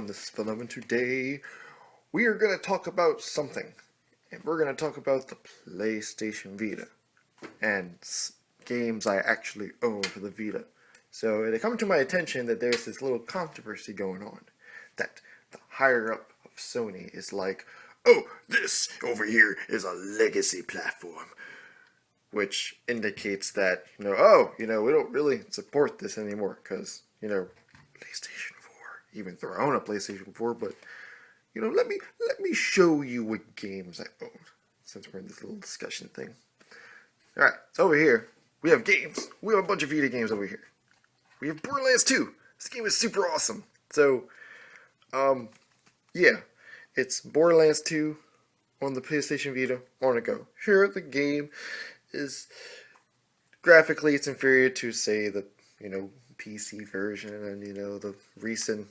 everyone, this is Philip, and today we are going to talk about something. And we're going to talk about the PlayStation Vita and games I actually own for the Vita. So it come to my attention that there's this little controversy going on. That the higher up of Sony is like, oh, this over here is a legacy platform. Which indicates that, we don't really support this anymore because, PlayStation 4, even though I own a PlayStation 4, but, let me show you what games I own, since we're in this little discussion thing. Alright, so over here, we have games. We have a bunch of Vita games over here. We have Borderlands 2. This game is super awesome. So, yeah, it's Borderlands 2 on the PlayStation Vita on a go. Sure, the game is graphically it's inferior to, say, the PC version and the recent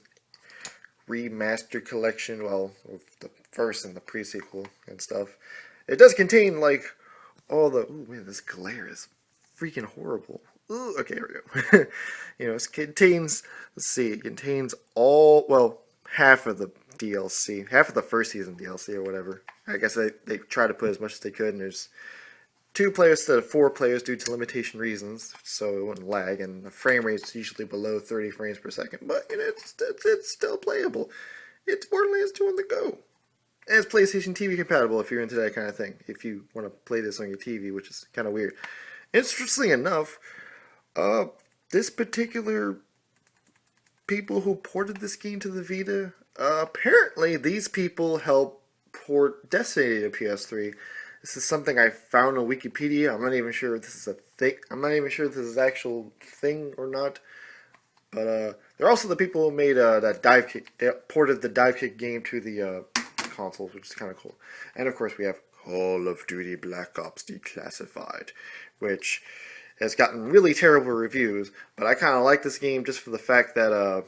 remastered collection, well, of the first and the pre-sequel and stuff. It does contain like all the this glare is freaking horrible. Ooh, okay, here we go. It contains, it contains half of the DLC, half of the first season DLC or whatever. I guess they try to put as much as they could, and there's 2 players to 4 players due to limitation reasons, so it wouldn't lag, and the frame rate is usually below 30 frames per second, but it's still playable. It's Borderlands 2 on the go. And it's PlayStation TV compatible if you're into that kind of thing, if you want to play this on your TV, which is kind of weird. Interestingly enough, this particular people who ported this game to the Vita, apparently these people helped port Destiny to PS3. This is something I found on Wikipedia. I'm not even sure if this is a thing. I'm not even sure if this is an actual thing or not. But they're also the people who made that dive kick. They ported the dive kick game to the consoles, which is kind of cool. And of course, we have Call of Duty Black Ops Declassified, which has gotten really terrible reviews. But I kind of like this game just for the fact that I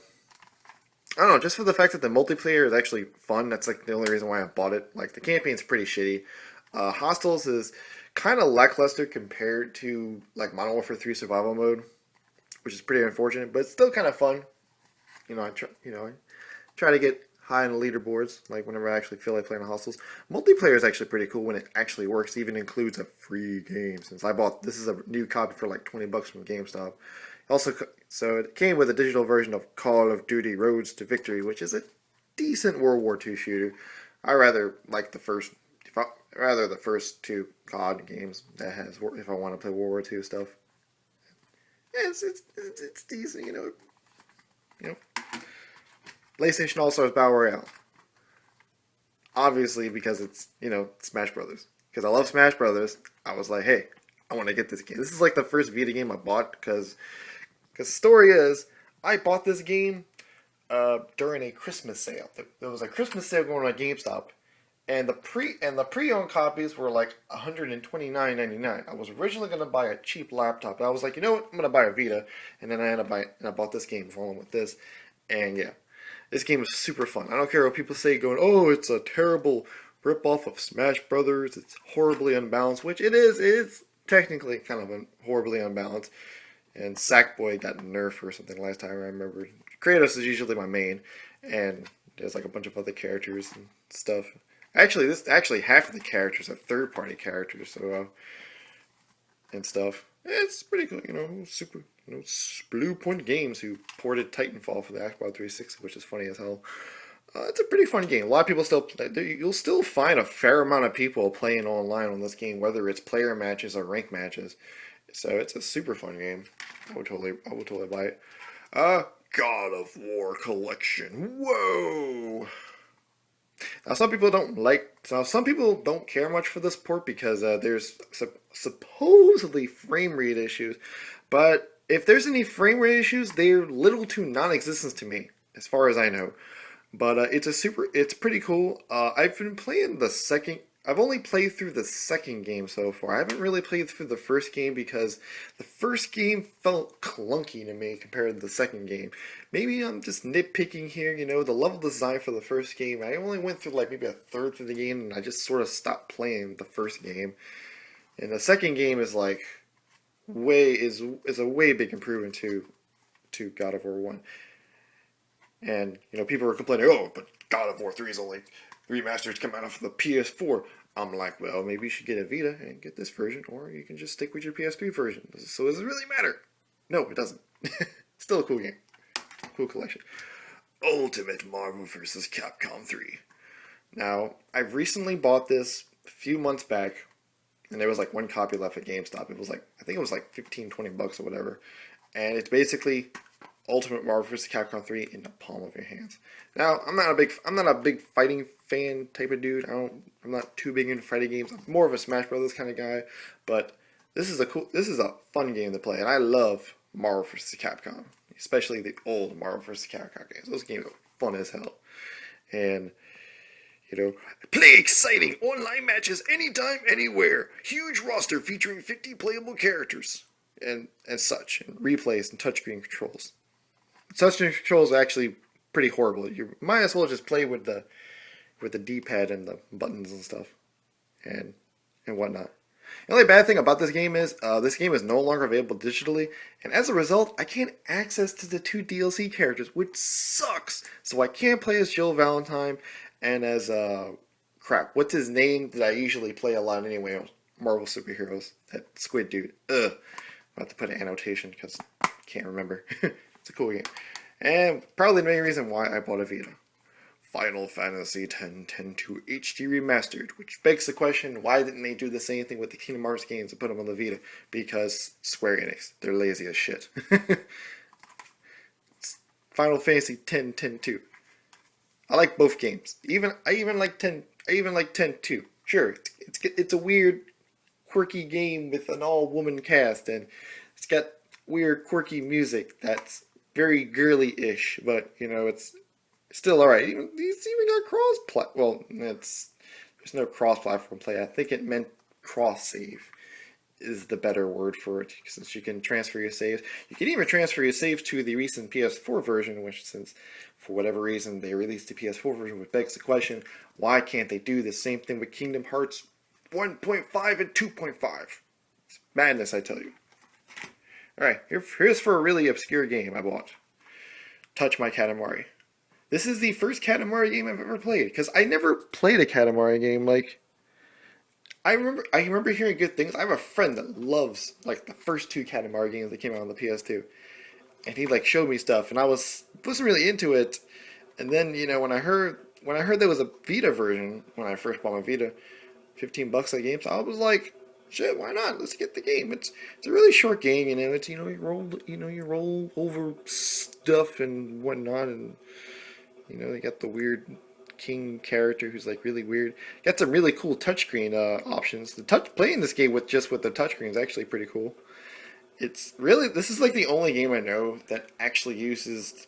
don't know, just for the fact that the multiplayer is actually fun. That's like the only reason why I bought it. Like the campaign's pretty shitty. Hostiles is kind of lackluster compared to like Modern Warfare 3 Survival Mode, which is pretty unfortunate, but it's still kind of fun. I try to get high on the leaderboards, like whenever I actually feel like playing Hostiles. Multiplayer is actually pretty cool when it actually works. Even includes a free game. Since I bought this is a new copy for like $20 from GameStop. Also, so it came with a digital version of Call of Duty Roads to Victory, which is a decent World War II shooter. I rather like the first 2 COD games that has, if I want to play World War II stuff. Yeah, it's decent, PlayStation All-Stars Battle Royale. Obviously, because it's, Smash Brothers. Because I love Smash Brothers, I was like, hey, I want to get this game. This is like the first Vita game I bought, because the story is, I bought this game during a Christmas sale. There was a Christmas sale going on at GameStop. And the pre-owned copies were like $129.99. I was originally gonna buy a cheap laptop. I was like, you know what? I'm gonna buy a Vita, and then I bought this game along with this, and yeah, this game is super fun. I don't care what people say, going, oh, it's a terrible rip-off of Smash Brothers. It's horribly unbalanced, which it is. It is technically kind of horribly unbalanced. And Sackboy got nerfed or something last time I remember. Kratos is usually my main, and there's like a bunch of other characters and stuff. Actually, half of the characters are third-party characters, so and stuff. It's pretty cool, super, Blue Point Games who ported Titanfall for the Xbox 360, which is funny as hell. It's a pretty fun game. A lot of people still play. You'll still find a fair amount of people playing online on this game, whether it's player matches or rank matches. So it's a super fun game. I would totally buy it. God of War Collection. Whoa. Now, some people don't care much for this port because there's supposedly frame rate issues. But if there's any frame rate issues, they're little to non-existent to me, as far as I know. But it's pretty cool. I've been playing the second. I've only played through the second game so far. I haven't really played through the first game because the first game felt clunky to me compared to the second game. Maybe I'm just nitpicking here, the level design for the first game. I only went through like maybe a third through the game, and I just sort of stopped playing the first game. And the second game is like a way big improvement to God of War 1. And people were complaining, oh, but God of War 3 is only remasters come out of the PS4. I'm like, well, maybe you should get a Vita and get this version, or you can just stick with your PS3 version. So does it really matter? No, it doesn't. Still a cool game. Cool collection. Ultimate Marvel vs. Capcom 3. Now, I've recently bought this a few months back, and there was like one copy left at GameStop. It was like, I think it was like 15, 20 bucks or whatever. And it's basically Ultimate Marvel vs. Capcom 3 in the palm of your hands. Now, I'm not a big fighting fan type of dude. I'm not too big into fighting games. I'm more of a Smash Brothers kind of guy. But this is a fun game to play, and I love Marvel vs. Capcom, especially the old Marvel vs. Capcom games. Those games are fun as hell, and play exciting online matches anytime, anywhere. Huge roster featuring 50 playable characters and such, and replays and touchscreen controls. Touchscreen controls are actually pretty horrible. You might as well just play with the D-pad and the buttons and stuff, and whatnot. The only bad thing about this game is no longer available digitally, and as a result, I can't access to the 2 DLC characters, which sucks. So I can't play as Jill Valentine and as what's his name that I usually play a lot anyway on Marvel superheroes, that squid dude. Ugh. I'll have to put an annotation because I can't remember. It's a cool game. And probably the main reason why I bought a Vita. Final Fantasy X-10-2 HD Remastered, which begs the question, why didn't they do the same thing with the Kingdom Hearts games and put them on the Vita? Because Square Enix, they're lazy as shit. Final Fantasy X-10-2. I like both games. I even like 10-2. Sure, it's a weird, quirky game with an all-woman cast, and it's got weird, quirky music that's very girly-ish, but it's still alright. It's even got there's no cross-platform play. I think it meant cross-save is the better word for it, since you can transfer your saves. You can even transfer your saves to the recent PS4 version, which, since for whatever reason they released the PS4 version, which begs the question, why can't they do the same thing with Kingdom Hearts 1.5 and 2.5? It's madness, I tell you. Alright, here's for a really obscure game I bought. Touch My Katamari. This is the first Katamari game I've ever played, because I never played a Katamari game. I remember hearing good things. I have a friend that loves the first 2 Katamari games that came out on the PS2, and he showed me stuff, and I wasn't really into it. And then when I heard there was a Vita version when I first bought my Vita, $15 a game, so I was like, shit, why not? Let's get the game. It's a really short game, It's you roll over stuff and whatnot, and they got the weird king character who's really weird. Got some really cool touchscreen options. Playing this game with the touchscreen is actually pretty cool. This is the only game I know that actually uses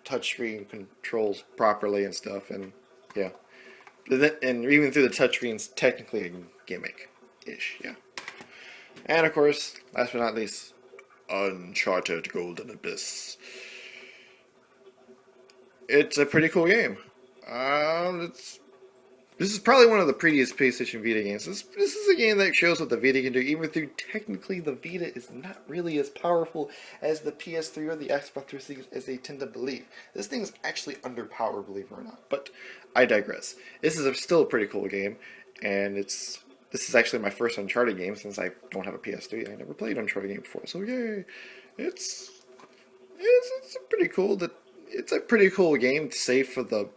touchscreen controls properly and stuff, and yeah. And even through the touchscreen's technically a gimmick-ish, yeah. And of course, last but not least, Uncharted Golden Abyss. It's a pretty cool game. This is probably one of the prettiest PlayStation Vita games. This is a game that shows what the Vita can do, even though technically the Vita is not really as powerful as the PS3 or the Xbox 360 as they tend to believe. This thing is actually underpowered, believe it or not. But I digress. This is still a pretty cool game, and this is actually my first Uncharted game since I don't have a PS3. I never played an Uncharted game before, so yay! It's a pretty cool game, save for the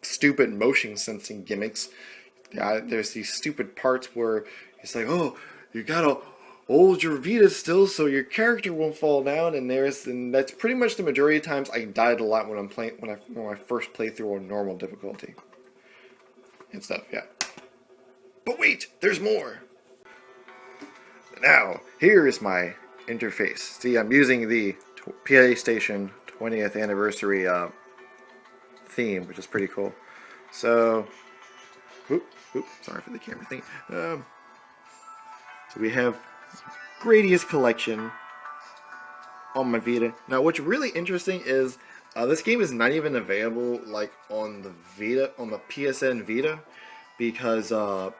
stupid motion sensing gimmicks. Yeah, there's these stupid parts where it's like, oh, you gotta hold your Vita still so your character won't fall down, and that's pretty much the majority of times I died a lot when I first played through on normal difficulty and stuff. Yeah, but wait, there's more. Now here is my interface. See, I'm using the PlayStation 20th anniversary theme, which is pretty cool. So, sorry for the camera thing. So we have Gradius Collection on my Vita. Now, what's really interesting is this game is not even available on the Vita, on the PSN Vita, because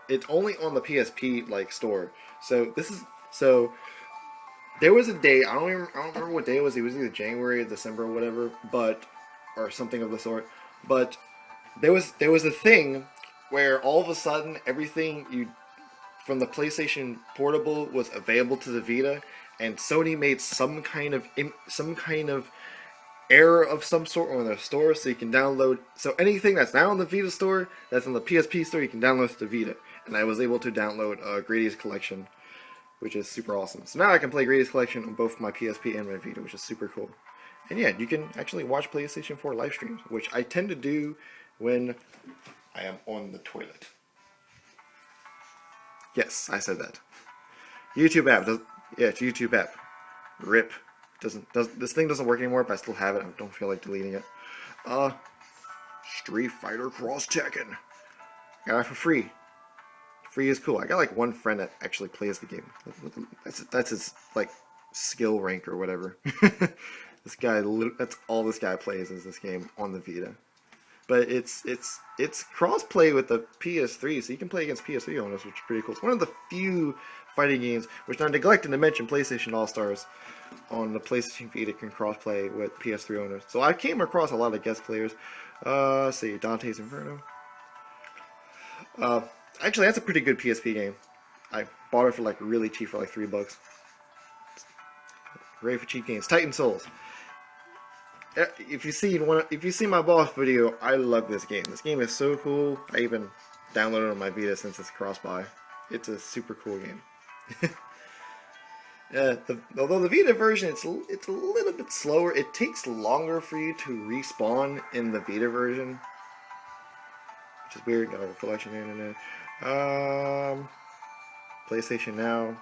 it's only on the PSP store. So There was a day, I don't remember what day it was. It was either January or December or whatever, or something of the sort. But there was a thing where all of a sudden everything from the PlayStation Portable was available to the Vita, and Sony made some kind of error of some sort on their store, so you can download. So anything that's now on the Vita store, that's on the PSP store, you can download to the Vita. And I was able to download Grady's Collection, which is super awesome. So now I can play Grady's Collection on both my PSP and my Vita, which is super cool. And yeah, you can actually watch PlayStation 4 live streams, which I tend to do when I am on the toilet. Yes, I said that. YouTube app. It's YouTube app. RIP. This thing doesn't work anymore, but I still have it. I don't feel like deleting it. Street Fighter Cross Tekken. Got it for free. Free is cool. I got like one friend that actually plays the game. That's his like skill rank or whatever. This guy, that's all this guy plays is this game on the Vita. But it's cross-play with the PS3, so you can play against PS3 owners, which is pretty cool. It's one of the few fighting games, which I'm neglecting to mention PlayStation All-Stars on the PlayStation Vita can cross-play with PS3 owners. So I came across a lot of guest players. Let's see, Dante's Inferno. Actually, that's a pretty good PSP game. I bought it for like really cheap, for like $3. Great for cheap games. Titan Souls. If you see my boss video, I love this game. This game is so cool. I even downloaded it on my Vita since it's cross-buy. It's a super cool game. Although the Vita version, it's a little bit slower. It takes longer for you to respawn in the Vita version, which is weird. Got a collection there. PlayStation Now.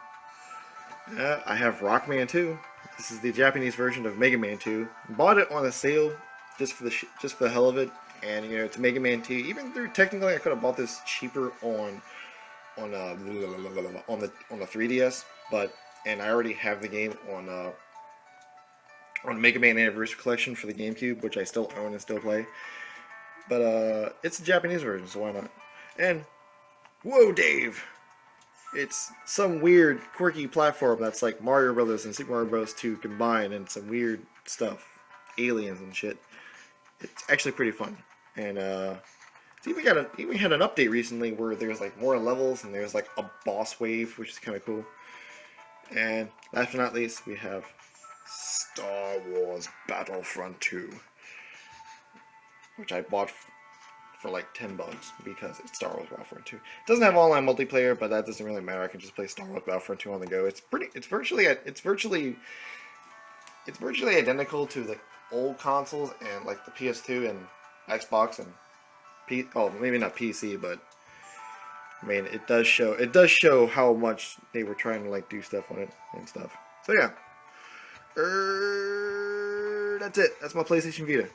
I have Rockman 2. This is the Japanese version of Mega Man 2. Bought it on a sale just for the hell of it, and it's Mega Man 2. Even though technically I could have bought this cheaper on the 3DS, and I already have the game on Mega Man Anniversary Collection for the GameCube, which I still own and still play. But it's the Japanese version, so why not? And whoa, Dave! It's some weird, quirky platform that's like Mario Brothers and Super Mario Bros. 2 combined, and some weird stuff, aliens and shit. It's actually pretty fun, and it's even had an update recently where there's like more levels and there's like a boss wave, which is kind of cool. And last but not least, we have Star Wars Battlefront 2, which I bought for like $10 because it's Star Wars Battlefront 2. It doesn't have online multiplayer, but that doesn't really matter. I can just play Star Wars Battlefront 2 on the go. It's virtually identical to the old consoles and like the PS2 and Xbox and maybe not PC, but I mean it does show how much they were trying to like do stuff on it and stuff. So yeah, that's it. That's my PlayStation Vita.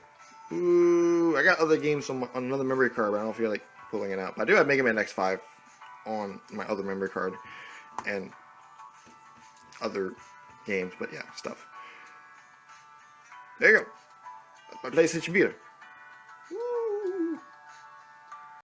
Ooh, I got other games on another memory card, but I don't feel like pulling it out. But I do have Mega Man X5 on my other memory card and other games, but yeah, stuff. There you go. That's my PlayStation Vita.